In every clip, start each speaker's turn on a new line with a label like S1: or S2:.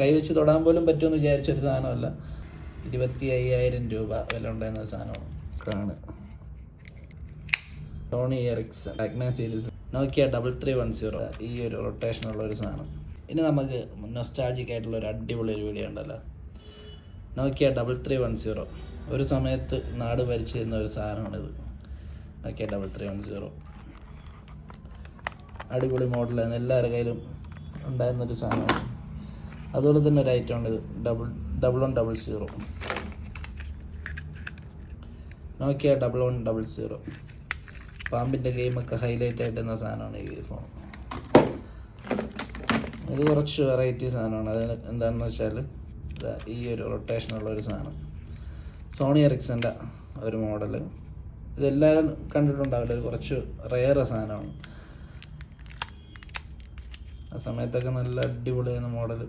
S1: കൈവച്ച് തൊടാൻ പോലും പറ്റുമെന്ന് വിചാരിച്ചൊരു സാധനമല്ല. 25,000 രൂപ വില ഉണ്ടായിരുന്ന സാധനമാണ്. കാണുക, സോണി എറിക്സൺ വാഗ്ന സീരീസ് നോക്കിയ 3310, ഈ ഒരു റൊട്ടേഷനുള്ള ഒരു സാധനം. ഇനി നമുക്ക് നൊസ്റ്റാൾജിക് ആയിട്ടുള്ള ഒരു അടിപൊളി ഒരു വീഡിയോ ഉണ്ടല്ലോ, നോക്കിയ 3310. ഒരു സമയത്ത് നാട് ഭരിച്ചിരുന്ന ഒരു സാധനമാണിത്. നോക്കിയ 3310 അടിപൊളി മോഡലായിരുന്നു, എല്ലാവരുടെ കയ്യിലും ഉണ്ടായിരുന്നൊരു സാധനമാണ്. അതുപോലെ തന്നെ ഒരു ഐറ്റം ഉണ്ട്, 1100. നോക്കിയ 1100. പാമ്പിൻ്റെ ഗെയിമൊക്കെ ഹൈലൈറ്റ് ആയിട്ടുന്ന സാധനമാണ് ഈ ഫോൺ. ഇത് കുറച്ച് വെറൈറ്റി സാധനമാണ്. അതിന് എന്താണെന്ന് വെച്ചാൽ ഈ ഒരു റൊട്ടേഷനുള്ള ഒരു സാധനം, സോണി എറിക്സൻ്റെ ഒരു മോഡൽ. ഇതെല്ലാവരും കണ്ടിട്ടുണ്ടാവില്ല, ഒരു കുറച്ച് റെയർ സാധനമാണ്. ആ സമയത്തൊക്കെ നല്ല അടിപൊളിയായിരുന്ന മോഡൽ.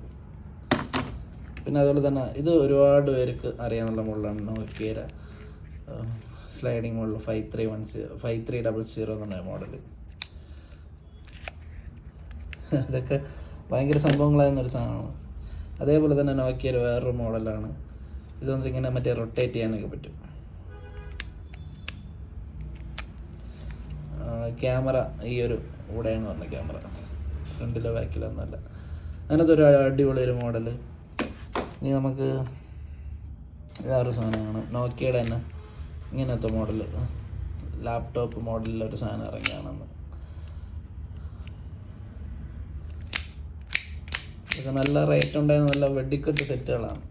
S1: പിന്നെ അതുപോലെ തന്നെ ഇത് ഒരുപാട് പേർക്ക് അറിയാനുള്ള മോഡലാണ്, നോക്കിയ സ്ലൈഡിങ് മോഡൽ 5300 എന്ന് പറഞ്ഞ മോഡൽ. ഇതൊക്കെ ഭയങ്കര സംഭവങ്ങളായിരുന്നൊരു സാധനമാണ്. അതേപോലെ തന്നെ നോക്കിയ വേറൊരു മോഡലാണ്. ഇതൊന്നും ഇങ്ങനെ മറ്റേ റൊട്ടേറ്റ് ചെയ്യാനൊക്കെ പറ്റും. ക്യാമറ ഈ ഒരു കൂടെയാണ് പറഞ്ഞ ക്യാമറ, ഫ്രണ്ടിലോ ബാക്കിലോ ഒന്നുമല്ല. അങ്ങനത്തെ ഒരു അടിപൊളി ഒരു മോഡൽ. ഇനി നമുക്ക് വേറൊരു സാധനമാണ്, നോക്കിയയുടെ തന്നെ ഇങ്ങനത്തെ മോഡൽ, ലാപ്ടോപ്പ് മോഡലിലൊരു സാധനം ഇറങ്ങിയാണെന്ന്. ഇതൊക്കെ നല്ല റേറ്റ് ഉണ്ടായിരുന്ന നല്ല വെടിക്കെട്ട് സെറ്റുകളാണ്.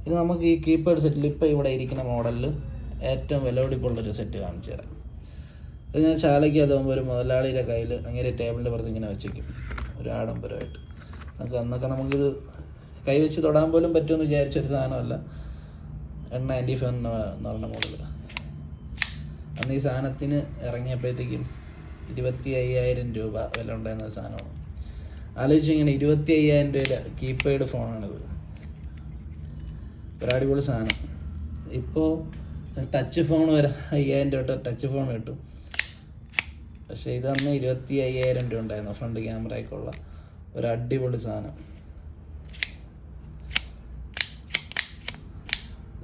S1: ഇനി നമുക്ക് ഈ കീപാഡ് സെറ്റിൽ ഇപ്പോൾ ഇവിടെ ഇരിക്കുന്ന മോഡലിൽ ഏറ്റവും വിലപിടിപ്പുള്ളൊരു സെറ്റ് കാണിച്ചു തരാം. ഇത് ഞാൻ ശാലയ്ക്ക് അതുമ്പോൾ ഒരു മുതലാളിയുടെ കയ്യിൽ അങ്ങനെ ടേബിളിൻ്റെ പുറത്ത് ഇങ്ങനെ വെച്ചേക്കും, ഒരു ആഡംബരമായിട്ട്. അന്നൊക്കെ നമുക്കിത് കൈവച്ച് തൊടാൻ പോലും പറ്റുമെന്ന് വിചാരിച്ചൊരു സാധനമല്ല. 95 എന്ന് പറഞ്ഞ മോഡൽ. അന്ന് ഈ സാധനത്തിന് ഇറങ്ങിയപ്പോഴത്തേക്കും 25,000 രൂപ വില ഉണ്ടായിരുന്ന സാധനമാണ്. ആലോചിച്ച് ഇങ്ങനെ 25,000 രൂപ കീപാഡ് ഫോണാണിത്. ഒരു അടിപൊളി സാധനം. ഇപ്പോൾ ടച്ച് ഫോൺ വരെ 5,000 രൂപ ടച്ച് ഫോൺ കിട്ടും. പക്ഷേ ഇതന്ന് 25,000 രൂപ ഉണ്ടായിരുന്നു, ഫ്രണ്ട് ക്യാമറയൊക്കെ ഉള്ള ഒരു അടിപൊളി സാധനം.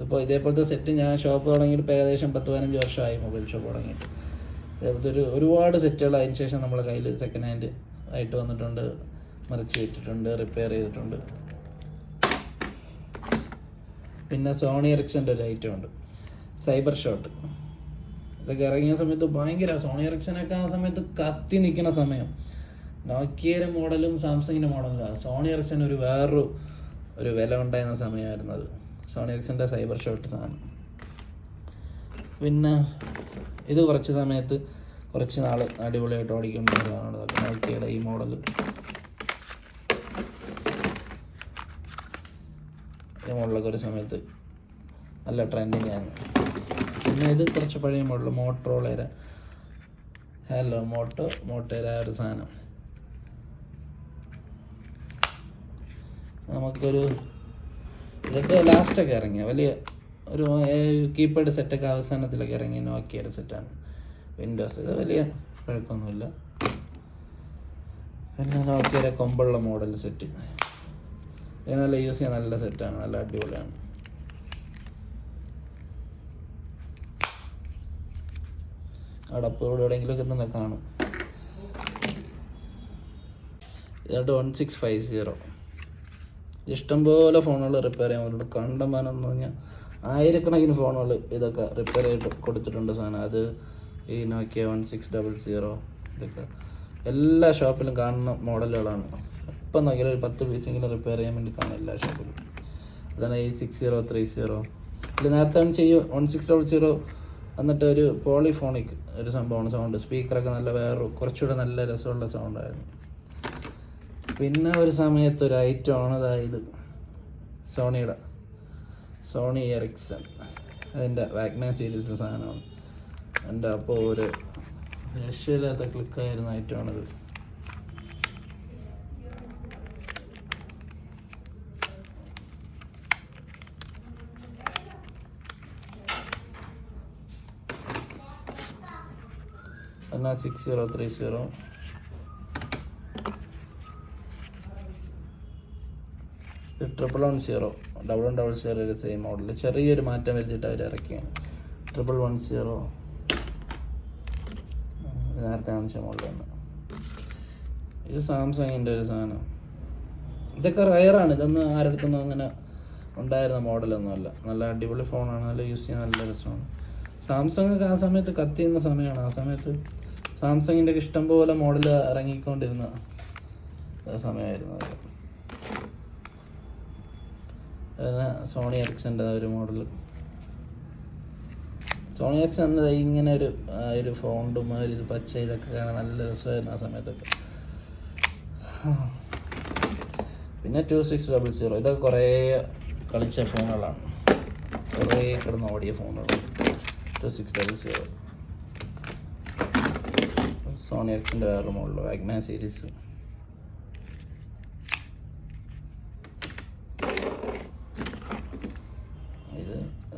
S1: ഇപ്പോൾ ഇതേപോലത്തെ സെറ്റ് ഞാൻ ഷോപ്പ് തുടങ്ങിയിട്ട് ഇപ്പോൾ ഏകദേശം 10-15 വർഷമായി, മൊബൈൽ ഷോപ്പ് തുടങ്ങിയിട്ട്. ഇതേപോലത്തെ ഒരുപാട് സെറ്റുകൾ അതിന് ശേഷം നമ്മളെ കയ്യിൽ സെക്കൻഡ് ഹാൻഡ് ആയിട്ട് വന്നിട്ടുണ്ട്, മറിച്ച് വിറ്റിട്ടുണ്ട്, റിപ്പയർ ചെയ്തിട്ടുണ്ട്. പിന്നെ സോണി എറിക്സൻ്റെ ഒരു ഐറ്റം ഉണ്ട്, സൈബർ ഷോട്ട്. ഇതൊക്കെ ഇറങ്ങിയ സമയത്ത് ഭയങ്കര, സോണി എറിക്സനൊക്കെ ആ സമയത്ത് കത്തി നിൽക്കുന്ന സമയം. നോക്കിയയുടെ മോഡലും സാംസങ്ങിൻ്റെ മോഡലും, സോണി എറിക്സൺ വേറൊരു വില ഉണ്ടായിരുന്ന സമയമായിരുന്നു അത്, സോണി എറിക്സൻ്റെ സൈബർ ഷോട്ട് സാധനം. പിന്നെ ഇത് കുറച്ച് സമയത്ത് കുറച്ച് നാൾ അടിപൊളിയായിട്ട് ഓടിക്കൊണ്ടിരുന്നതാണ് നോക്കിയയുടെ ഈ മോഡൽ. ഈ മോഡലൊക്കെ ഒരു സമയത്ത് നല്ല ട്രെൻഡിങ് ആണ്. പിന്നെ ഇത് കുറച്ച് പഴയ മോഡൽ, മോട്ടോറോളയുടെ മോട്ടോയുടെ ഒരു സാധനം. നമുക്കൊരു ഇതൊക്കെ ലാസ്റ്റൊക്കെ ഇറങ്ങിയ വലിയ ഒരു കീപാഡ് സെറ്റൊക്കെ അവസാനത്തിലൊക്കെ ഇറങ്ങിയ നോക്കിയൊരു സെറ്റാണ്, വിൻഡോസ്. ഇത് വലിയ പഴക്കമൊന്നുമില്ല. പിന്നെ നോക്കിയൊരു കൊമ്പുള്ള മോഡൽ സെറ്റ്, ഇത് നല്ല യൂസ് ചെയ്യാൻ നല്ല സെറ്റാണ്, നല്ല അടിപൊളിയാണ്. അടപ്പ് ഇവിടെ എവിടെയെങ്കിലുമൊക്കെ തന്നെ കാണും. ഇതായിട്ട് 1650. ഇഷ്ടംപോലെ ഫോണുകൾ റിപ്പയർ ചെയ്യാൻ പറ്റുള്ളൂ. കണ്ടമാനെന്ന് പറഞ്ഞാൽ ആയിരക്കണക്കിന് ഫോണുകൾ ഇതൊക്കെ റിപ്പയർ ചെയ്ത് കൊടുത്തിട്ടുണ്ട് സാധനം. അത് ഈ നോക്കിയ 1600 ഇതൊക്കെ എല്ലാ ഷോപ്പിലും കാണുന്ന മോഡലുകളാണ്. ഇപ്പം നോക്കിയാൽ ഒരു 10 പീസെങ്കിലും റിപ്പയർ ചെയ്യാൻ വേണ്ടി കാണും എല്ലാ ഷോപ്പിലും. അതാണ് ഈ 6030. ഇത് നേരത്തെ ചെയ്യും 1600 എന്നിട്ട് ഒരു പോളിഫോണിക് ഒരു സംഭവമാണ് സൗണ്ട്. സ്പീക്കറൊക്കെ നല്ല കുറച്ചുകൂടെ നല്ല രസമുള്ള സൗണ്ടായിരുന്നു. പിന്നെ ഒരു സമയത്ത് ഒരു ഐറ്റമാണ് അതായത് സോണി എറിക്സൺ, അതിൻ്റെ വാഗ്ന സീരീസ് സാധനമാണ്. എൻ്റെ അപ്പോൾ ഒരു രക്ഷയില്ലാത്ത ക്ലിക്കായിരുന്ന ഐറ്റമാണിത്. എന്നാൽ 6030 1110 1100 ഒരു സെയിം മോഡൽ, ചെറിയൊരു മാറ്റം വരുത്തിയിട്ട് അവർ ഇറക്കിയാണ് 1110. നേരത്തെ കാണിച്ച മോഡൽ തന്നെ. ഇത് സാംസങ്ങിൻ്റെ ഒരു സാധനം. ഇതൊക്കെ റയറാണ്, ഇതൊന്നും ആരുടെ അടുത്തൊന്നും അങ്ങനെ ഉണ്ടായിരുന്ന മോഡലൊന്നുമല്ല. നല്ല അടിപൊളി ഫോണാണ്, നല്ല യൂസ് ചെയ്യാൻ നല്ല രസമാണ്. സാംസങ് ഒക്കെ ആ സമയത്ത് കത്തിയുന്ന സമയമാണ്. ആ സമയത്ത് സാംസങ്ങിൻ്റെ ഇഷ്ടംപോലെ മോഡൽ ഇറങ്ങിക്കൊണ്ടിരുന്ന സമയമായിരുന്നു അത്. പിന്നെ സോണി എറിക്സൻ്റെ ഒരു മോഡൽ. സോണി എറിക്സൺ എന്നത് ഇങ്ങനെ ഒരു ഫോണ്ടും ഇത് പച്ച ഇതൊക്കെ കാണാൻ നല്ല രസമായിരുന്നു ആ സമയത്തൊക്കെ. പിന്നെ 2600 ഇതൊക്കെ കുറേ കളിച്ച ഫോണുകളാണ്, കുറേ കിടന്ന് ഓടിയ ഫോണുകൾ. 2600 സോണി എറിക്സൻ്റെ വേറൊരു മോഡൽ വാഗ്മാൻ സീരീസ്. ഇത്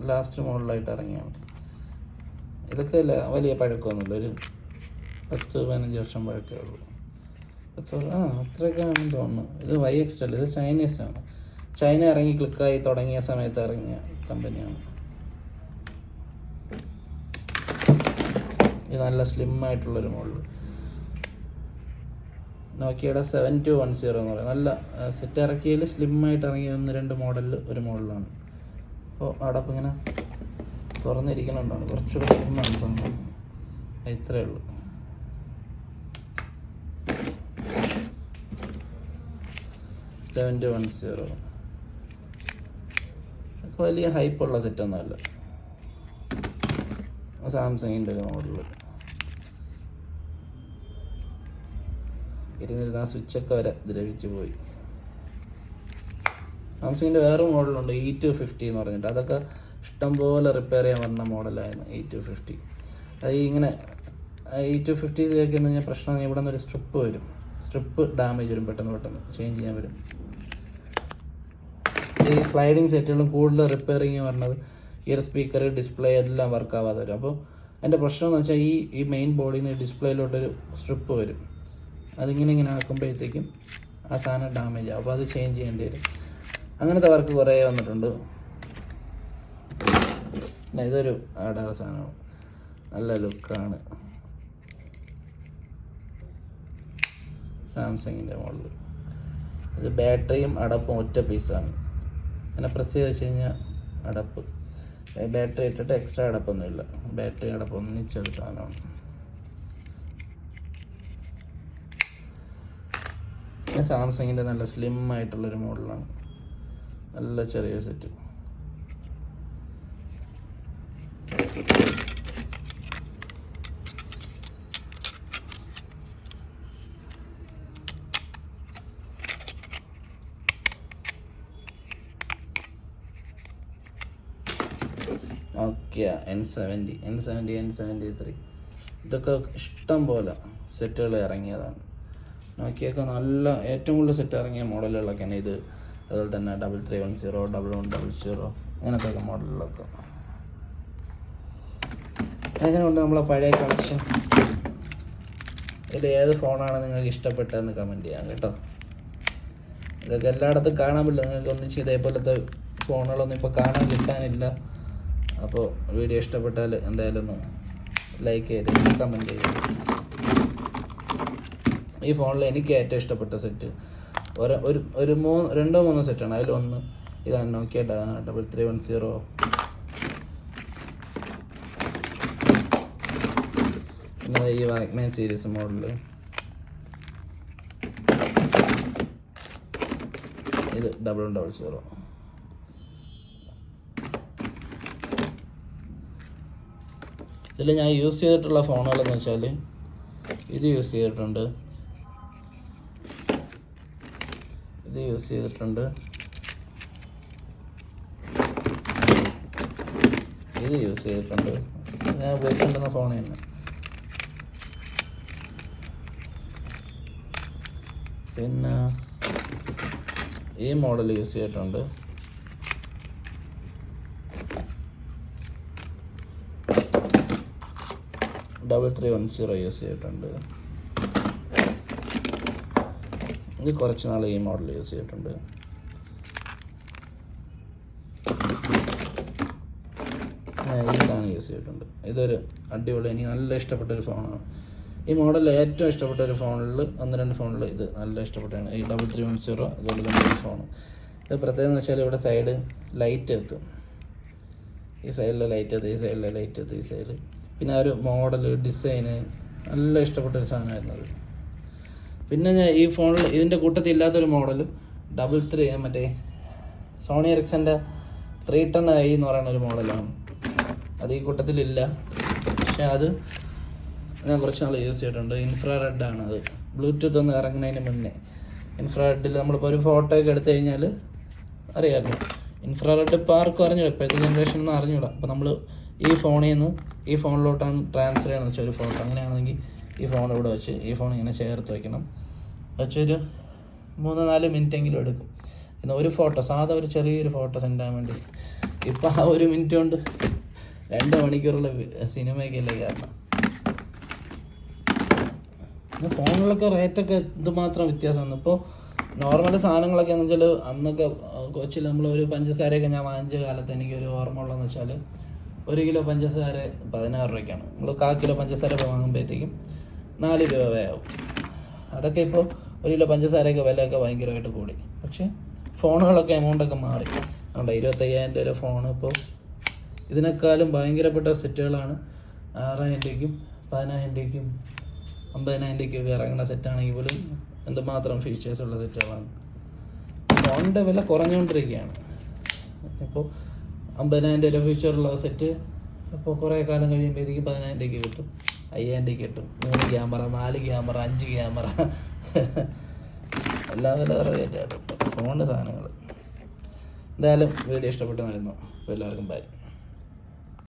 S1: ലാസ്റ്റ് മോഡലായിട്ട് ഇറങ്ങിയാണ്. ഇതൊക്കെ വലിയ പഴക്കമൊന്നുമില്ല, ഒരു 10-15 വർഷം പഴക്കമേ ഉള്ളൂ. അത്രയൊക്കെ ആണെന്ന് തോന്നുന്നു. ഇത് YXL, ഇത് ചൈനീസാണ്. ചൈന ഇറങ്ങി ക്ലിക്കായി തുടങ്ങിയ സമയത്ത് ഇറങ്ങിയ കമ്പനിയാണ്. ഇത് നല്ല സ്ലിം ആയിട്ടുള്ളൊരു മോഡൽ. നോക്കിയയുടെ 7210 എന്ന് പറയും. നല്ല സെറ്റ് ഇറക്കിയതിൽ സ്ലിം ആയിട്ട് ഇറങ്ങിയ 1-2 മോഡലിൽ ഒരു മോഡലാണ്. അപ്പോൾ അവിടെ അപ്പം ഇങ്ങനെ തുറന്നിരിക്കണുണ്ടാണ്, കുറച്ചുകൂടെ സ്ലിമ്മാണ് തോന്നുന്നു. ഇത്രയേ ഉള്ളൂ. വലിയ ഹൈപ്പുള്ള സെറ്റൊന്നുമല്ല. സാംസങ്ങിൻ്റെ ഒരു മോഡൽ. ഇരുന്നിരുന്ന ആ സ്വിച്ചൊക്കെ വരെ ദ്രവിച്ചു പോയി. സാംസങ്ങിൻ്റെ വേറെ മോഡലുണ്ട് E250 എന്ന് പറഞ്ഞിട്ട്. അതൊക്കെ ഇഷ്ടംപോലെ റിപ്പയർ ചെയ്യാൻ പറഞ്ഞ മോഡലായിരുന്നു E250. അത് ഇങ്ങനെ E250 ഇതൊക്കെ എന്ന് കഴിഞ്ഞാൽ പ്രശ്നം, ഇവിടെ നിന്നൊരു സ്ട്രിപ്പ് ഡാമേജ് വരും, പെട്ടെന്ന് ചേഞ്ച് ചെയ്യാൻ വരും. ഈ സ്ലൈഡിങ് സെറ്റുകളും കൂടുതൽ റിപ്പയറിങ് പറഞ്ഞത് ഈ ഒരു സ്പീക്കർ, ഡിസ്പ്ലേ എല്ലാം വർക്ക് ആവാതെ വരും. അപ്പോൾ അതിൻ്റെ പ്രശ്നം എന്ന് വെച്ചാൽ ഈ മെയിൻ ബോഡിയിൽ നിന്ന് ഡിസ്പ്ലേയിലോട്ടൊരു സ്ട്രിപ്പ് വരും. ഇങ്ങനെ ആക്കുമ്പോഴത്തേക്കും ആ സാധനം ഡാമേജ് ആവും. അപ്പോൾ അത് ചേഞ്ച് ചെയ്യേണ്ടി വരും. അങ്ങനത്തെ വർക്ക് കുറേ വന്നിട്ടുണ്ട്. പിന്നെ ഇതൊരു ആടാറ സാധനമാണ്, നല്ല ലുക്കാണ്. സാംസങ്ങിൻ്റെ മോഡൽ. ഇത് ബാറ്ററിയും അടപ്പും ഒറ്റ പീസാണ്. അങ്ങനെ പ്രസ് ചെയ്ത് വെച്ച് കഴിഞ്ഞാൽ അടപ്പ്, ബാറ്ററി ഇട്ടിട്ട് എക്സ്ട്രാ അടപ്പൊന്നുമില്ല, ബാറ്ററി അടപ്പ് ഒന്നിച്ചൊരു സാധനമാണ്. പിന്നെ സാംസങ്ങിൻ്റെ നല്ല സ്ലിം ആയിട്ടുള്ളൊരു മോഡലാണ്, നല്ല ചെറിയ സെറ്റ്. നോക്കിയ N70, ഇതൊക്കെ ഇഷ്ടം പോലെ സെറ്റുകൾ ഇറങ്ങിയതാണ്. നോക്കിയൊക്കെ നല്ല ഏറ്റവും കൂടുതൽ സെറ്റ് ഇറങ്ങിയ മോഡലുകളൊക്കെയാണ് ഇത്. അതുപോലെ തന്നെ 3310, 1100 അങ്ങനത്തെ മോഡലുകളൊക്കെ. അങ്ങനെയുണ്ട് നമ്മളെ പഴയ കളക്ഷൻ. ഇതിൽ ഏത് ഫോണാണ് നിങ്ങൾക്ക് ഇഷ്ടപ്പെട്ടതെന്ന് കമൻറ്റ് ചെയ്യാം കേട്ടോ. ഇതൊക്കെ എല്ലായിടത്തും കാണാൻ പറ്റില്ല, നിങ്ങൾക്ക് ഒന്നിച്ച് ഇതേപോലത്തെ ഫോണുകളൊന്നും ഇപ്പോൾ കാണാൻ കിട്ടാനില്ല. അപ്പോൾ വീഡിയോ ഇഷ്ടപ്പെട്ടാൽ എന്തായാലും ഒന്ന് ലൈക്ക് ചെയ്ത് കമൻറ്റ് ചെയ്ത്. ഈ ഫോണിൽ എനിക്ക് ഏറ്റവും ഇഷ്ടപ്പെട്ട സെറ്റ് ഒരു 2-3 സെറ്റാണ്. അതിലൊന്ന് ഇതാണ്, നോക്കിയ 3310. പിന്നെ ഈ വാഗ്മാൻ സീരീസ് മോഡൽ. ഇത് 1100. ഇതിൽ ഞാൻ യൂസ് ചെയ്തിട്ടുള്ള ഫോണുകളെന്ന് വെച്ചാൽ ഇത് യൂസ് ചെയ്തിട്ടുണ്ട്, ഇത് യൂസ് ചെയ്തിട്ടുണ്ട്, ഇത് യൂസ് ചെയ്തിട്ടുണ്ട്. ഞാൻ ഉപയോഗിക്കേണ്ടുന്ന ഫോൺ തന്നെ. പിന്നെ ഈ മോഡൽ യൂസ് ചെയ്തിട്ടുണ്ട്. ഡബിൾ 3310 യൂസ് ചെയ്തിട്ടുണ്ട്. ഇത് കുറച്ച് നാൾ ഈ മോഡൽ യൂസ് ചെയ്തിട്ടുണ്ട്. ഈ സാധനം യൂസ് ചെയ്തിട്ടുണ്ട്. ഇതൊരു അടിപൊളി, എനിക്ക് നല്ല ഇഷ്ടപ്പെട്ടൊരു ഫോണാണ്. ഈ മോഡലിൽ ഏറ്റവും ഇഷ്ടപ്പെട്ട ഒരു ഫോണിൽ 1-2 ഫോണിൽ ഇത് നല്ല ഇഷ്ടപ്പെട്ടാണ്. ഈ 3310 അതുപോലെ തന്നെ ഈ ഫോൺ. ഇത് പ്രത്യേകം എന്ന് വെച്ചാൽ ഇവിടെ സൈഡ് ലൈറ്റ് എത്തും, ഈ സൈഡിലെ ലൈറ്റ് എത്തും, ഈ സൈഡിലെ ലൈറ്റ് എത്തും, ഈ സൈഡ്. പിന്നെ ആ ഒരു മോഡൽ ഡിസൈന് നല്ല ഇഷ്ടപ്പെട്ടൊരു സാധനമായിരുന്നു അത്. പിന്നെ ഞാൻ ഈ ഫോണിൽ ഇതിൻ്റെ കൂട്ടത്തിൽ ഇല്ലാത്തൊരു മോഡൽ 33 മറ്റേ സോണി എറിക്സൻ്റെ 310i എന്ന് പറയുന്ന ഒരു മോഡലാണ്. അത് ഈ കൂട്ടത്തിലില്ല, പക്ഷേ അത് ഞാൻ കുറച്ച് നാൾ യൂസ് ചെയ്തിട്ടുണ്ട്. ഇൻഫ്രാറെഡാണ് അത്. ബ്ലൂടൂത്ത് ഒന്ന് ഇറങ്ങുന്നതിന് മുന്നേ ഇൻഫ്രാറെഡിൽ നമ്മളിപ്പോൾ ഒരു ഫോട്ടോ ഒക്കെ എടുത്തു കഴിഞ്ഞാൽ അറിയാമല്ലോ, ഇൻഫ്രാറെഡ് ഇപ്പോൾ ആർക്കും അറിഞ്ഞൂടാ, ഇപ്പോഴത്തെ ജനറേഷനൊന്നും അറിഞ്ഞൂടാ. അപ്പോൾ നമ്മൾ ഈ ഫോണിൽ നിന്ന് ഈ ഫോണിലോട്ടാണ് ട്രാൻസ്ഫർ ചെയ്യണമെന്ന് വെച്ചാൽ ഒരു ഫോട്ടോ, അങ്ങനെയാണെങ്കിൽ ഈ ഫോൺ ഇവിടെ വെച്ച് ഈ ഫോൺ ഇങ്ങനെ ചേർത്ത് വയ്ക്കണം. വെച്ചൊരു 3-4 മിനിറ്റെങ്കിലും എടുക്കും. എന്നാൽ ഒരു ഫോട്ടോ, സാധാ ഒരു ചെറിയൊരു ഫോട്ടോ സെൻഡ് ചെയ്യാൻ വേണ്ടി ഇപ്പം ആ 1 മിനിറ്റ് കൊണ്ട് 2 മണിക്കൂറുള്ള സിനിമയൊക്കെയല്ലേ കാരണം. പിന്നെ ഫോണിലൊക്കെ റേറ്റൊക്കെ ഇതുമാത്രം വ്യത്യാസമാണ്. ഇപ്പോൾ നോർമൽ സാധനങ്ങളൊക്കെ എന്ന് വെച്ചാൽ അന്നൊക്കെ കൊച്ചിൽ നമ്മളൊരു പഞ്ചസാരയൊക്കെ ഞാൻ വാങ്ങിച്ച കാലത്ത് എനിക്കൊരു ഓർമ്മ ഉള്ളതെന്ന് വെച്ചാൽ 1 കിലോ പഞ്ചസാര 16 രൂപയ്ക്കാണ്. നമ്മൾ 1/4 കിലോ പഞ്ചസാര വാങ്ങുമ്പോഴത്തേക്കും 4 രൂപയാവും. അതൊക്കെ ഇപ്പോൾ 1 കിലോ പഞ്ചസാരയൊക്കെ വിലയൊക്കെ ഭയങ്കരമായിട്ട് കൂടി. പക്ഷേ ഫോണുകളൊക്കെ എമൗണ്ടൊക്കെ മാറി. അതുകൊണ്ട് 25,000 രൂപ ഫോൺ ഇപ്പോൾ ഇതിനേക്കാളും ഭയങ്കരപ്പെട്ട സെറ്റുകളാണ് 6,000 രൂപയ്ക്കും 10,000 രൂപയ്ക്കും 50,000 രൂപയ്ക്കൊക്കെ ഇറങ്ങുന്ന സെറ്റാണെങ്കിൽ പോലും എന്തുമാത്രം ഫീച്ചേഴ്സുള്ള സെറ്റുകളാണ്. ഫോണിൻ്റെ വില കുറഞ്ഞുകൊണ്ടിരിക്കുകയാണ്. ഇപ്പോൾ 50,000 രൂപ ഫീച്ചറുള്ള സെറ്റ് ഇപ്പോൾ കുറേ കാലം കഴിയുമ്പോഴത്തേക്കും 10,000 രൂപയ്ക്ക് കിട്ടും, 5,000 രൂപയ്ക്ക് കിട്ടും. 3 ക്യാമറ, 4 ക്യാമറ, 5 ക്യാമറ, എല്ലാ വില റേറ്റായിട്ട് ഫോണിൻ്റെ സാധനങ്ങൾ. എന്തായാലും വീഡിയോ ഇഷ്ടപ്പെട്ടു. അപ്പോൾ എല്ലാവർക്കും ബൈ.